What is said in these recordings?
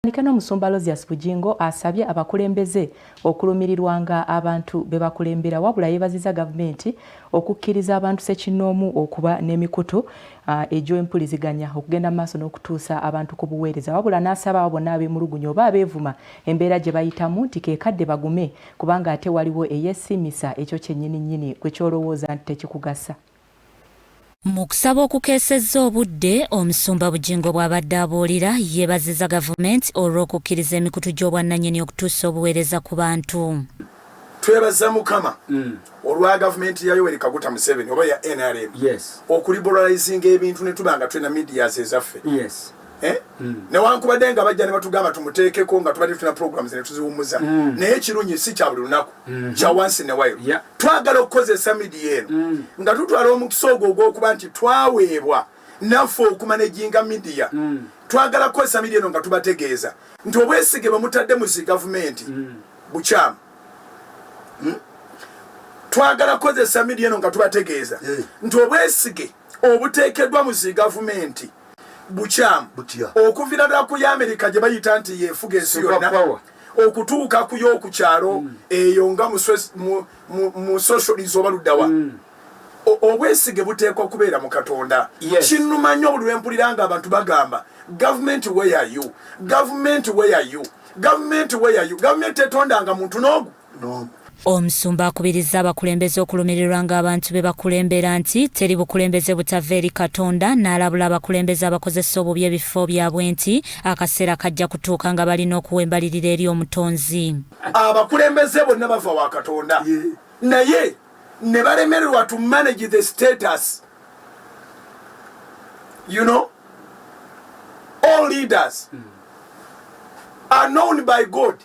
Nikano Musumba Bujjingo asabye abakulembeze okulumirirwanga abantu bebakulembera wabula yeebazizza gavumenti okukkiriza abantu ssekinnoomu okuba n'emikutu egy'empuliziganya okugenda maaso n'okutuusa abantu ku buweereza wabula n'asaba bonna ab'emulugunya oba abeevuma embeera gye bayitamu nti keekadde bagume kubanga ate waliwo eyeesimisa ekyo kyennyini gwe kyolowooza nti tekikugasa. Mu kusaba okukeesezza obudde Omusumba Bujjingo bw'abadde abuulira yeebazizza gavumenti olw'okukkiriza emikutu gy'obwannanyini okutuusa obuweereza ku bantu. Twebaza Mukama olwa gavumenti ya Yoweri Kaguta Museveni oba ya NRM okuliberalizinga ebintu ne tuba nga tulina medias ezaffe. Newankubadde nga bajja ne batugamba tumuteekeko nga tubadde tulina programs ne tuziwummuza naye ekirungi si kya buli lunaku kya once in a while. Twagala okukozesa media eno nga tutwala omukisa ogwo ogw'okuba nti twaweebwa naffe okumanaginga media. Twagala kukozesa media eno nga tubategeeza nti obwesige bwe mutadde mu zi gavumenti bukyamu. Twagala kukozesa media eno nga tubategeeza nti obwesige obuteekeddwa mu zi gavumenti bukyamu okuvira ddala ku y'Amerika gye bayita nti yeefuga ensi yonna okutuuka ku y'okukyalo eyo nga mu socialism oba luddawa. Obwesige buteekwa kubeera mu Katonda. Kinnuma nnyo buli lwe mpulira nga abantu bagamba gavumenti where are you, gavumenti where are you, gavumenti where are you. Gavumenti etondanga muntu n'ogu. Omusumba akubirizza abakulembeze okulumirirwanga abantu be bakulembera nti teri bukulembeze butava eri Katonda n'alabula abakulembeze abakozesa obubi ebifo byabwe nti akaseera kajja kutuuka nga balina okuwembalirira eri omutonzi. Abakulembeze bonna bava wa Katonda naye ne balemererwa to manage the status. You know, all leaders are known by God,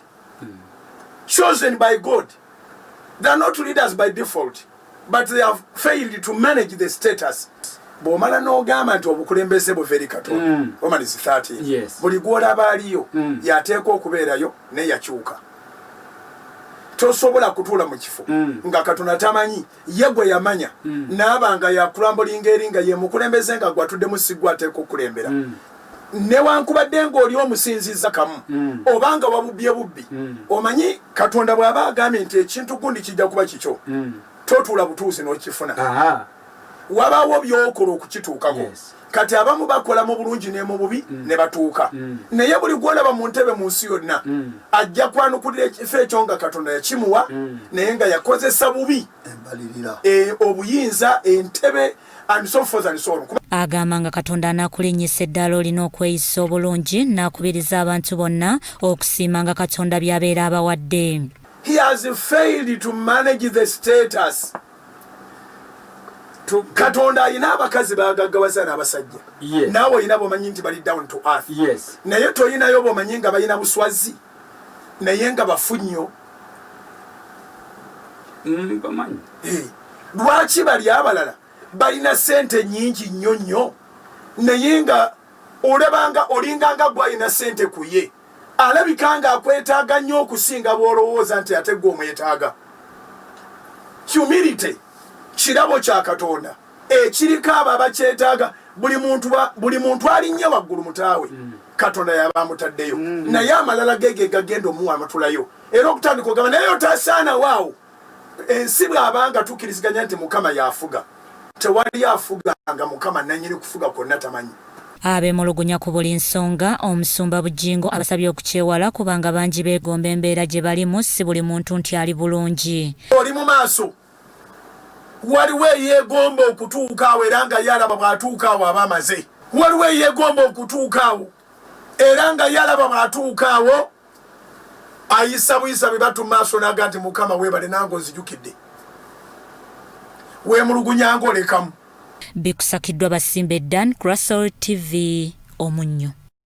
chosen by God. They are not leaders by default, but they have failed to manage the status. Bw'omala n'ogamba nti obukulembeze buva eri Katonda, Romans 13, buli gw'olaba aliyo yateekwa okubeerayo naye yakyuka. Tosobola kutuula mu kifo nga Katonda tamanyi ye gwe yamanya n'aba nga yakulambulinga eri nga ye mukulembeze nga gw'atudde mu sigwa ateekwa okukulembera. Newankubadde ng'oli omusinzizza kamu obanga wabubye bubbi omanyi Katonda bw'aba agambye nti ekintu gundi kijja kuba kikyo totuula butuuzi n'okifuna. Wabaawo by'okola okukituukako. Kati abamu bakola mu bulungi ne mu bubi ne batuuka. Naye buli gw'olaba mu ntebe mu nsi yonna ajja kwanukulira ekifo ekyo nga Katonda yakimuwa naye nga yakozesa bubi obuyinza entebe and so forth and so on. Agamba nga Katonda anakulinnyisa eddala olina okweyisa obulungi n'akubiriza abantu bonna okusiima nga Katonda by'abeera abawadde. He has failed to manage the status. Katonda alina abakazi bagaggawaza n'abasajja. Naawe olina b'omanyi nti bali down to earth. Naye toyinayo b'omanyi nga balina buswazi naye nga bafu nnyo. Lwaki bali abalala balina sente nnyingi nnyo naye nga olabanga olinganga gw'alina sente ku ye alabika nga akwetaaga nnyo okusinga bw'olowooza nti ate gwe omwetaaga. Humility kirabo kya Katonda ekiriko abo abakyetaaga. Buli muntu alinnye waggulu mutaawe Katonda yaba amutaddeyo naye amalala gege gagenda omuwa amatulayo era okutandika ogamba naye otasaana waawo. Ensi bw'abanga tukkiriziganya nti Mukama yafuga tewali afuga nga Mukama nannyini kufuga kwonna tamanyi. Abemulugunya ku buli nsonga Omusumba Bujjingo abasabye okukyewala kubanga bangi beegomba embeera gye balimu si buli muntu nti ali bulungi. Oli mu maaso waliwo eyeegomba okutuuka awo era nga yalaba bw'atuuka awo aba amaze. Waliwo eyeegomba okutuuka awo era nga yalaba bw'atuuka awo ayisa buyisa bwe batu maaso n'aga nti Mukama weebale nange onzijukidde. Weemulugunya ng'olekamu. Bikusakiddwa Basimbe Dan, Crossover TV, Omunnyo.